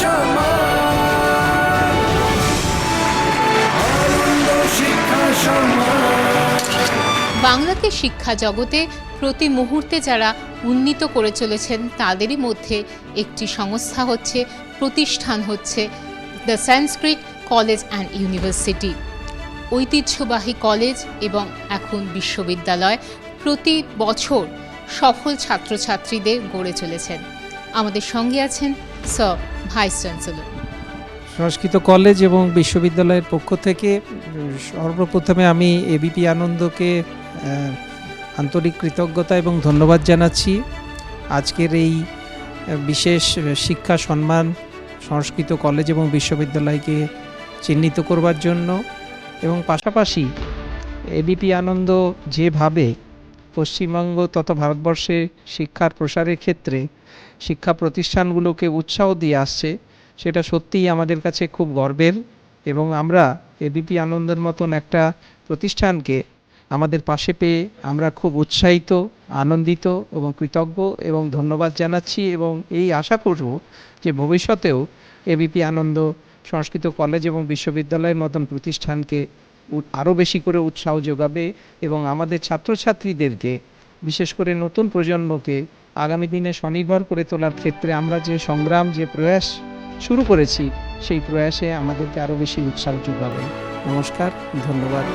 সম্মান, আনন্দ শিক্ষা সম্মান। বাংলাকে শিক্ষা জগতে প্রতি মুহূর্তে যারা উন্নীত করে চলেছেন তাদেরই মধ্যে একটি সংস্থা হচ্ছে, প্রতিষ্ঠান হচ্ছে the Sanskrit college and university. ঐতিহ্যবাহী কলেজ এবং এখন বিশ্ববিদ্যালয় প্রতি বছর সফল ছাত্রছাত্রীদের গড়ে চলেছেন। আমাদের সঙ্গে আছেন স্যার ভাইস চ্যান্সেলর। সংস্কৃত কলেজ এবং বিশ্ববিদ্যালয়ের পক্ষ থেকে সর্বপ্রথমে আমি এবিপি আনন্দকে আন্তরিক কৃতজ্ঞতা এবং ধন্যবাদ জানাচ্ছি আজকের এই বিশেষ শিক্ষা সম্মান সংস্কৃত কলেজ এবং বিশ্ববিদ্যালয়কে চিহ্নিত করবার জন্য। এবং পাশাপাশি এবিপি আনন্দ যেভাবে পশ্চিমবঙ্গ তথা ভারতবর্ষে শিক্ষার প্রসারের ক্ষেত্রে শিক্ষা প্রতিষ্ঠানগুলোকে উৎসাহ দিয়ে আসছে, সেটা সত্যিই আমাদের কাছে খুব গর্বের। এবং আমরা এবিপি আনন্দের মতন একটা প্রতিষ্ঠানকে আমাদের পাশে পেয়ে আমরা খুব উৎসাহিত, আনন্দিত এবং কৃতজ্ঞ এবং ধন্যবাদ জানাচ্ছি। এবং এই আশা করব যে ভবিষ্যতেও এবিপি আনন্দ সংস্কৃত কলেজ এবং বিশ্ববিদ্যালয়ের মতন প্রতিষ্ঠানকে আরও বেশি করে উৎসাহ যোগাবে এবং আমাদের ছাত্রছাত্রীদেরকে, বিশেষ করে নতুন প্রজন্মকে আগামী দিনে স্বনির্ভর করে তোলার ক্ষেত্রে আমরা যে সংগ্রাম, যে প্রয়াস শুরু করেছি, সেই প্রয়াসে আমাদেরকে আরও বেশি উৎসাহ যোগাবে। নমস্কার, ধন্যবাদ।